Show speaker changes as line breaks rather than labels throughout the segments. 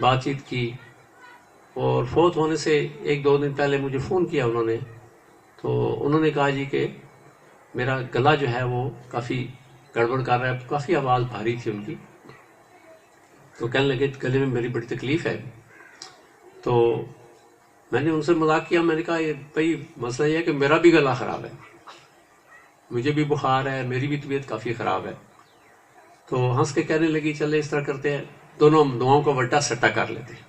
بات چیت کی، اور فوت ہونے سے 1-2 دن پہلے مجھے فون کیا انہوں نے، تو انہوں نے کہا جی کہ میرا گلا جو ہے وہ کافی گڑبڑ کر رہا ہے، کافی آواز بھاری تھی ان کی، تو کہنے لگے گلے میں میری بڑی تکلیف ہے۔ تو میں نے ان سے مذاق کیا، میں نے کہا یہ بھائی مسئلہ یہ ہے کہ میرا بھی گلا خراب ہے، مجھے بھی بخار ہے، میری بھی طبیعت کافی خراب ہے۔ تو ہنس کے کہنے لگی چلے اس طرح کرتے ہیں، دونوں ہم دعاؤں کو وٹا سٹا کر لیتے ہیں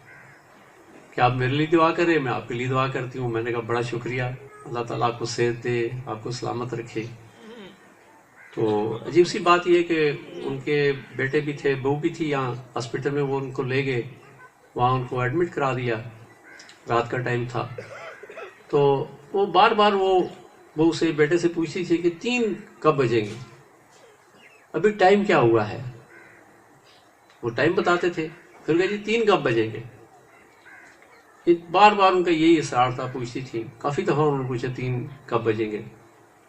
کہ آپ میرے لیے دعا کریں، میں آپ کے لیے دعا کرتی ہوں۔ میں نے کہا بڑا شکریہ، اللہ تعالیٰ آپ کو صحت دے، آپ کو سلامت رکھے۔ تو عجیب سی بات یہ کہ ان کے بیٹے بھی تھے، بہو بھی تھی یہاں ہاسپٹل میں، وہ ان کو لے گئے، وہاں ان کو ایڈمٹ کرا دیا، رات کا ٹائم تھا۔ تو وہ بار بار وہ بہو سے بیٹے سے پوچھتی تھی کہ 3 کب بجیں گے، ابھی ٹائم کیا ہوا ہے، وہ ٹائم بتاتے تھے، پھر کہا جی 3 کب بجیں گے، بار بار ان کا یہی اصرار تھا، پوچھتی تھی، کافی دفعہ انہوں نے پوچھا 3 کب بجیں گے،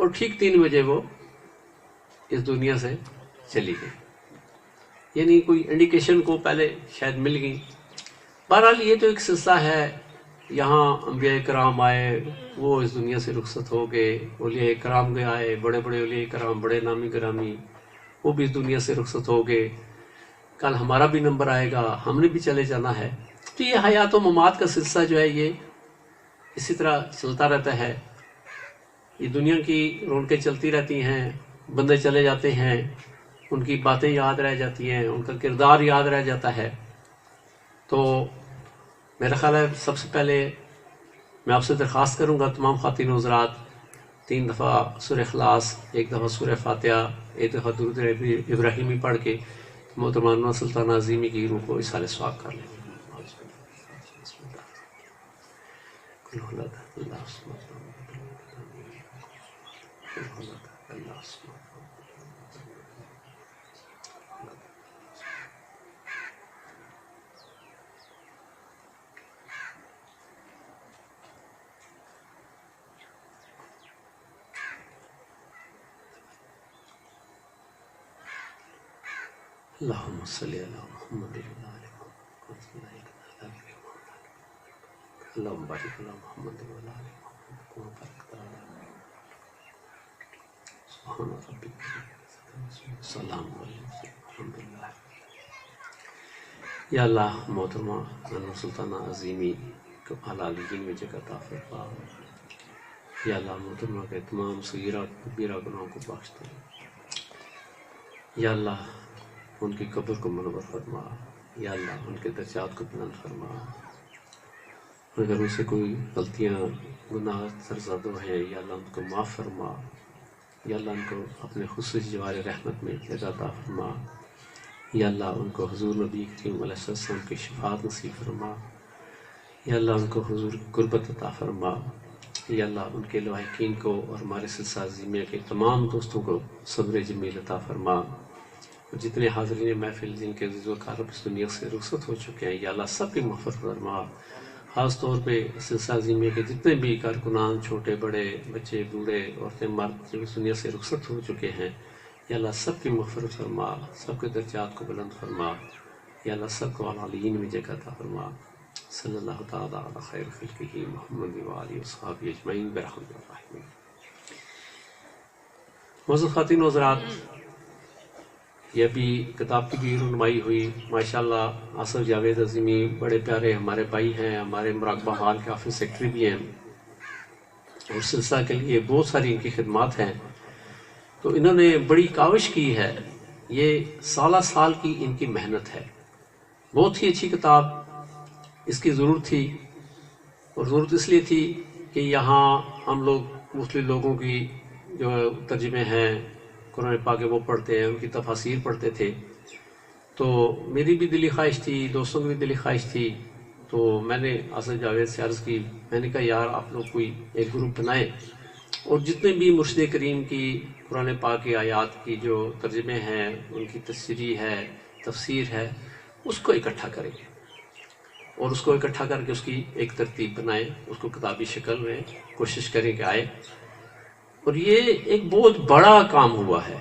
اور ٹھیک 3 بجے وہ اس دنیا سے چلی گئی، یعنی کوئی انڈیکیشن کو پہلے شاید مل گئی۔ بہرحال یہ تو ایک سلسلہ ہے، یہاں انبیاء کرام آئے، وہ اس دنیا سے رخصت ہو گئے، اولیاء کرام کے آئے، بڑے بڑے اولیاء کرام، بڑے نامی گرامی، وہ بھی اس دنیا سے رخصت ہو گئے، کل ہمارا بھی نمبر آئے گا، ہم نے بھی چلے جانا ہے۔ تو یہ حیات و ممات کا سلسلہ جو ہے یہ اسی طرح چلتا رہتا ہے، یہ دنیا کی رونقیں چلتی رہتی ہیں، بندے چلے جاتے ہیں، ان کی باتیں یاد رہ جاتی ہیں، ان کا کردار یاد رہ جاتا ہے۔ تو میرا خیال ہے سب سے پہلے میں آپ سے درخواست کروں گا تمام خواتین و حضرات، 3 دفعہ سورہ اخلاص، 1 دفعہ سورہ فاتحہ، 1 دفعہ درود ابراہیمی پڑھ کے محترمہ انور سلطانہ عظیمی کی روح کو اصحال ثواب کر لیں۔ اللہم صلی علی محمد اللہم بارک علی محمد وعلی آل محمد کما بارکت علی سبحان ربک سلام علیکم الحمدللہ۔ یا اللہ محترمہ انور سلطانہ عظیمی کو اعلیٰ علیین میں جگہ عطا فرما، یا اللہ محترمہ کے تمام صغیرہ کبیرہ گناہوں کو بخش دے، یا اللہ ان کی قبر کو منور فرما، یا اللہ ان کے درجات کو بلند فرما، اگر ان سے کوئی غلطیاں گناہ سرزدہ ہیں یا اللہ ان کو معاف فرما، یا اللہ ان کو اپنے خصوصی جوار رحمت میں جگہ عطا فرما، یا اللہ ان کو حضور نبی کریم علیہ السلام کی شفاعت نصیب فرما، یا اللہ ان کو حضور کی قربت عطا فرما، یا اللہ ان کے لواحقین کو اور ہمارے سلسلہ عظیمیہ کے تمام دوستوں کو صبر جمیل عطا فرما، اور جتنے حاضرین محفل جن کے عزیز و اقارب اس دنیا سے رخصت ہو چکے ہیں یا اللہ سب کی مغفرت فرما، خاص طور پہ سلسلہ عظیمیہ کے جتنے بھی کارکنان، چھوٹے بڑے، بچے بوڑھے، عورتیں مرد جو اس دنیا سے رخصت ہو چکے ہیں، یا اللہ سب کی مغفرت فرما، سب کے درجات کو بلند فرما، یا اللہ سب کو اعلیٰ علیین میں جگہ عطا فرما۔ صلی اللہ تعالیٰ علی خیر خلقہ محمد وآلہ وصحبہ اجمعین برحمتہ الرحمن۔ معزز خواتین و حضرات، یہ بھی کتاب کی بھی رونمائی ہوئی، ماشاءاللہ آصف جاوید عظیمی بڑے پیارے ہمارے بھائی ہیں، ہمارے مراقبہ حال کے آفس سیکٹری بھی ہیں، اور سلسلہ کے لیے بہت ساری ان کی خدمات ہیں، تو انہوں نے بڑی کاوش کی ہے، یہ سالہ سال کی ان کی محنت ہے، بہت ہی اچھی کتاب، اس کی ضرورت تھی، اور ضرورت اس لیے تھی کہ یہاں ہم لوگ مختلف لوگوں کی جو ترجمے ہیں قرآن پاک وہ پڑھتے ہیں، ان کی تفاسیر پڑھتے تھے، تو میری بھی دلی خواہش تھی، دوستوں کی بھی دلی خواہش تھی، تو میں نے آصف جاوید سے عرض کی، میں نے کہا یار آپ لوگ کوئی ایک گروپ بنائیں اور جتنے بھی مرشد کریم کی قرآن پاک کی آیات کی جو ترجمے ہیں، ان کی تشریح ہے، تفسیر ہے، اس کو اکٹھا کریں اور اس کو اکٹھا کر کے اس کی ایک ترتیب بنائیں، اس کو کتابی شکل میں کوشش کریں کہ آئے، اور یہ ایک بہت بڑا کام ہوا ہے،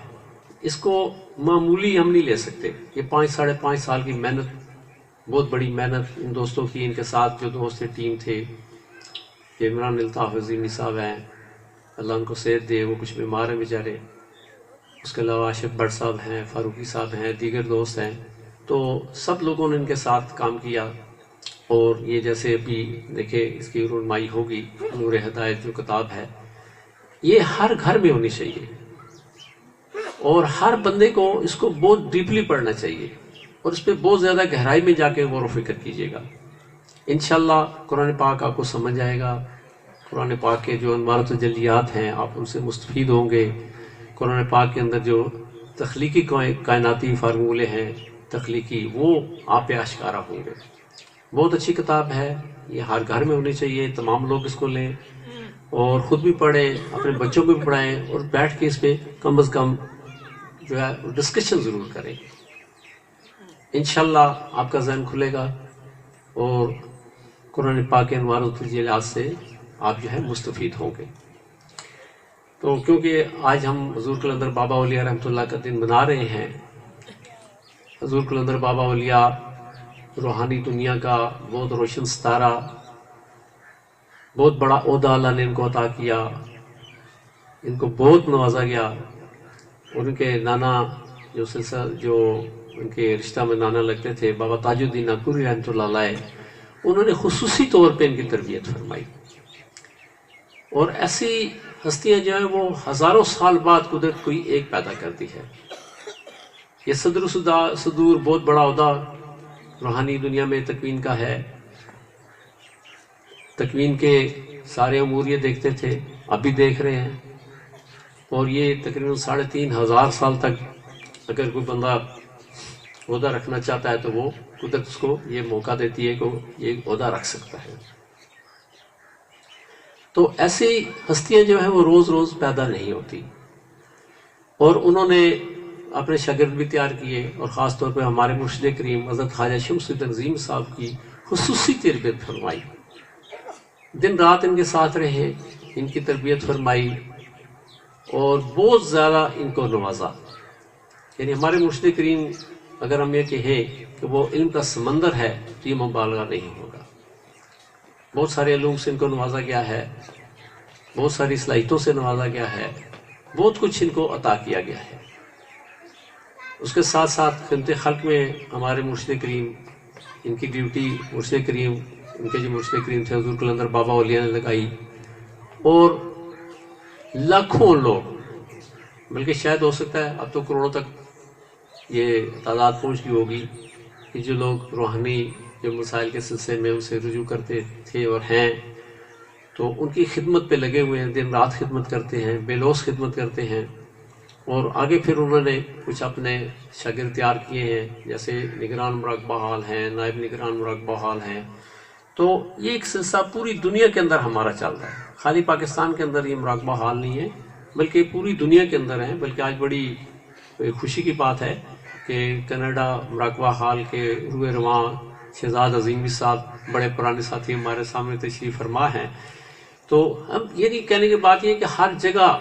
اس کو معمولی ہم نہیں لے سکتے، یہ 5 ساڑھے 5 سال کی محنت بہت بڑی محنت ان دوستوں کی، ان کے ساتھ جو دوست ٹیم تھے، یہ عمران الطاف عظیمی صاحب ہیں، اللہ ان کو صحت دے، وہ کچھ بیمار ہیں بیچارے، اس کے علاوہ آشف بٹ صاحب ہیں، فاروقی صاحب ہیں، دیگر دوست ہیں، تو سب لوگوں نے ان کے ساتھ کام کیا. اور یہ جیسے ابھی دیکھیں اس کی رونمائی ہوگی، نور ہدایت جو کتاب ہے، یہ ہر گھر میں ہونی چاہیے اور ہر بندے کو اس کو بہت ڈیپلی پڑھنا چاہیے اور اس پہ بہت زیادہ گہرائی میں جا کے غور و فکر کیجیے گا. انشاءاللہ قرآن پاک آپ کو سمجھ آئے گا. قرآن پاک کے جو انوار و تجلیات ہیں آپ ان سے مستفید ہوں گے. قرآن پاک کے اندر جو تخلیقی کائناتی فارمولے ہیں تخلیقی، وہ آپ پہ آشکارا ہوں گے. بہت اچھی کتاب ہے، یہ ہر گھر میں ہونی چاہیے. تمام لوگ اس کو لیں اور خود بھی پڑھیں، اپنے بچوں کو بھی پڑھائیں اور بیٹھ کے اس پہ کم از کم جو ہے ڈسکشن ضرور کریں. انشاءاللہ آپ کا ذہن کھلے گا اور قرآن پاک کے انوار و تجلیات سے آپ جو ہے مستفید ہوں گے. تو کیونکہ آج ہم حضور قلندر بابا اولیاء رحمۃ اللہ کا دن منا رہے ہیں، حضور قلندر بابا اولیاء روحانی دنیا کا بہت روشن ستارہ، بہت بڑا عہدہ اللہ نے ان کو عطا کیا، ان کو بہت نوازا گیا. اور ان کے نانا جو سلسلہ جو ان کے رشتہ میں نانا لگتے تھے، بابا تاج الدین ناگپوری رحمۃ اللہ علیہ، انہوں نے خصوصی طور پہ ان کی تربیت فرمائی. اور ایسی ہستیاں جو ہیں وہ ہزاروں سال بعد قدرت کوئی ایک پیدا کرتی ہے. یہ صدر صدور بہت بڑا عہدہ روحانی دنیا میں تکوین کا ہے. تکوین کے سارے امور یہ دیکھتے تھے، اب بھی دیکھ رہے ہیں. اور یہ تقریباً 3500 سال تک اگر کوئی بندہ عہدہ رکھنا چاہتا ہے تو وہ قدرت اس کو یہ موقع دیتی ہے کہ وہ یہ عہدہ رکھ سکتا ہے. تو ایسی ہستیاں جو ہیں وہ روز روز پیدا نہیں ہوتی. اور انہوں نے اپنے شاگرد بھی تیار کیے اور خاص طور پہ ہمارے مرشد کریم حضرت خواجہ شمس الدین عظیم صاحب کی خصوصی تربیت فرمائی. دن رات ان کے ساتھ رہے، ان کی تربیت فرمائی اور بہت زیادہ ان کو نوازا. یعنی ہمارے مرشد کریم اگر ہم یہ کہیں کہ وہ علم کا سمندر ہے تو یہ مبالغہ نہیں ہوگا. بہت سارے علوم سے ان کو نوازا گیا ہے، بہت ساری صلاحیتوں سے نوازا گیا ہے، بہت کچھ ان کو عطا کیا گیا ہے. اس کے ساتھ ساتھ خدمت خلق میں ہمارے مرشد کریم، ان کی ڈیوٹی مرشد کریم، ان کے جو مرشد کریم تھے حضور قلندر بابا اولیاء نے لگائی. اور لاکھوں لوگ، بلکہ شاید ہو سکتا ہے اب تو کروڑوں تک یہ تعداد پہنچ گئی ہوگی کہ جو لوگ روحانی جو مسائل کے سلسلے میں ان سے رجوع کرتے تھے اور ہیں، تو ان کی خدمت پہ لگے ہوئے ہیں، دن رات خدمت کرتے ہیں، بے لوث خدمت کرتے ہیں. اور آگے پھر انہوں نے کچھ اپنے شاگرد تیار کیے ہیں، جیسے نگران مراقبہ حال ہیں، نائب نگران مراقبہ حال ہیں. تو یہ ایک سلسلہ پوری دنیا کے اندر ہمارا چل رہا ہے. خالی پاکستان کے اندر یہ مراقبہ حال نہیں ہے بلکہ پوری دنیا کے اندر ہیں. بلکہ آج بڑی خوشی کی بات ہے کہ کینیڈا مراقبہ حال کے روح رواں شہزاد عظیمی صاحب، بڑے پرانے ساتھی ہمارے سامنے تشریف فرما ہیں. تو ہم یہ نہیں کہنے کی بات یہ کہ ہر جگہ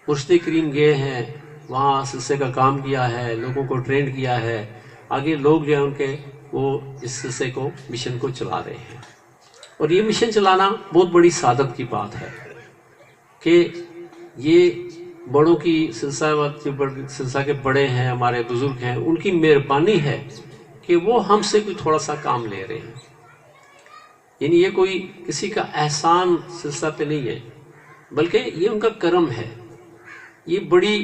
مرشد کریم گئے ہیں، وہاں سلسلے کا کام کیا ہے، لوگوں کو ٹرینڈ کیا ہے. آگے لوگ جو ہیں ان کے وہ اس سلسلے کو، مشن کو چلا رہے ہیں. اور یہ مشن چلانا بہت بڑی سعادت کی بات ہے کہ یہ بڑوں کی سلسلہ کے بڑے ہیں، ہمارے بزرگ ہیں، ان کی مہربانی ہے کہ وہ ہم سے کوئی تھوڑا سا کام لے رہے ہیں. یعنی یہ کوئی کسی کا احسان سلسلہ پہ نہیں ہے بلکہ یہ ان کا کرم ہے. یہ بڑی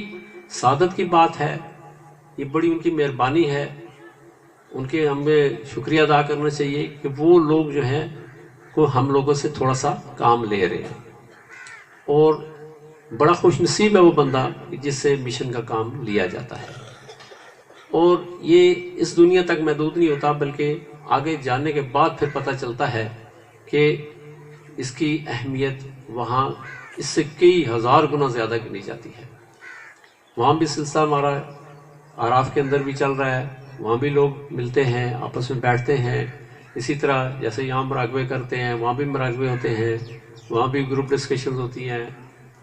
سعادت کی بات ہے، یہ بڑی ان کی مہربانی ہے. ان کے ہمیں شکریہ ادا کرنا چاہیے کہ وہ لوگ جو ہیں وہ ہم لوگوں سے تھوڑا سا کام لے رہے ہیں. اور بڑا خوش نصیب ہے وہ بندہ جس سے مشن کا کام لیا جاتا ہے. اور یہ اس دنیا تک محدود نہیں ہوتا بلکہ آگے جانے کے بعد پھر پتہ چلتا ہے کہ اس کی اہمیت وہاں اس سے کئی ہزار گنا زیادہ گنی جاتی ہے. وہاں بھی سلسلہ ہمارا آراف کے اندر بھی چل رہا ہے، وہاں بھی لوگ ملتے ہیں، آپس میں بیٹھتے ہیں. اسی طرح جیسے یہاں مراقبے کرتے ہیں وہاں بھی مراقبے ہوتے ہیں، وہاں بھی گروپ ڈسکشنز ہوتی ہیں،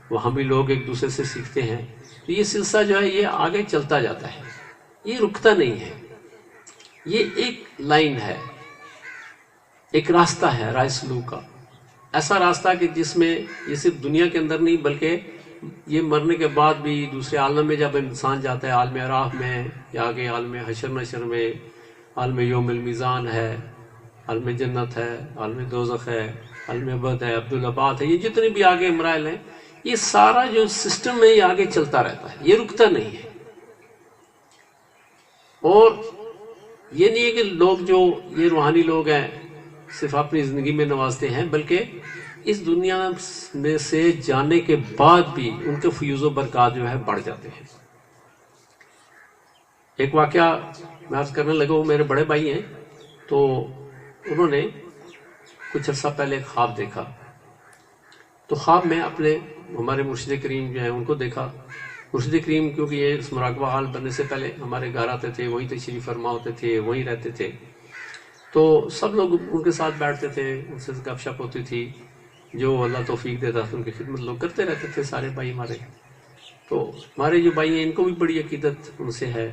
وہاں بھی لوگ ایک دوسرے سے سیکھتے ہیں. تو یہ سلسلہ جو ہے یہ آگے چلتا جاتا ہے، یہ رکتا نہیں ہے. یہ ایک لائن ہے ایک راستہ ہے رائے سلوک کا، ایسا راستہ کہ جس میں یہ صرف دنیا کے اندر نہیں بلکہ یہ مرنے کے بعد بھی دوسرے عالم میں جب انسان جاتا ہے، عالم اعراف میں یا آگے عالم حشر نشر میں، عالم یوم المیزان ہے، عالم جنت ہے، عالم دوزخ ہے، عالم ابد ہے، عبدالآباد ہے، یہ جتنے بھی آگے مراحل ہیں، یہ سارا جو سسٹم ہے یہ آگے چلتا رہتا ہے، یہ رکتا نہیں ہے۔ اور یہ نہیں ہے کہ لوگ جو یہ روحانی لوگ ہیں صرف اپنی زندگی میں نوازتے ہیں، بلکہ اس دنیا میں سے جانے کے بعد بھی ان کے فیوز و برکات جو ہے بڑھ جاتے ہیں۔ ایک واقعہ میں عرض کرنے لگا، وہ میرے بڑے بھائی ہیں، تو انہوں نے کچھ عرصہ پہلے خواب دیکھا، تو خواب میں اپنے ہمارے مرشد کریم جو ہیں ان کو دیکھا۔ مرشد کریم کیونکہ یہ اس مراقبہ حال بننے سے پہلے ہمارے گھر آتے تھے، وہیں تشریف فرما ہوتے تھے، وہیں رہتے تھے، تو سب لوگ ان کے ساتھ بیٹھتے تھے، ان سے گپ شپ ہوتی تھی، جو اللہ توفیق دیتا تھا ان کی خدمت لوگ کرتے رہتے تھے، سارے بھائی ہمارے۔ تو ہمارے جو بھائی ہیں ان کو بھی بڑی عقیدت ان سے ہے،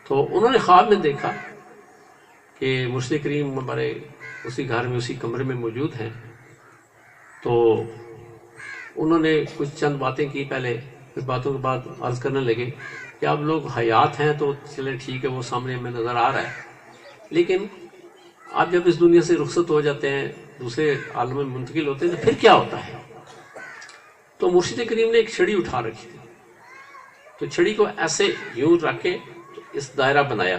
تو انہوں نے خواب میں دیکھا کہ مرشد کریم ہمارے اسی گھر میں اسی کمرے میں موجود ہیں۔ تو انہوں نے کچھ چند باتیں کی پہلے، پھر باتوں کے بعد عرض کرنے لگے کہ آپ لوگ حیات ہیں تو چلیں ٹھیک ہے، وہ سامنے ہمیں نظر آ رہا ہے، لیکن آپ جب اس دنیا سے رخصت ہو جاتے ہیں، دوسرے عالم میں منتقل ہوتے ہیں، تو پھر کیا ہوتا ہے؟ تو مرشد کریم نے ایک چھڑی اٹھا رکھی تھی، تو چھڑی کو ایسے یوں رکھ کے اس دائرہ بنایا،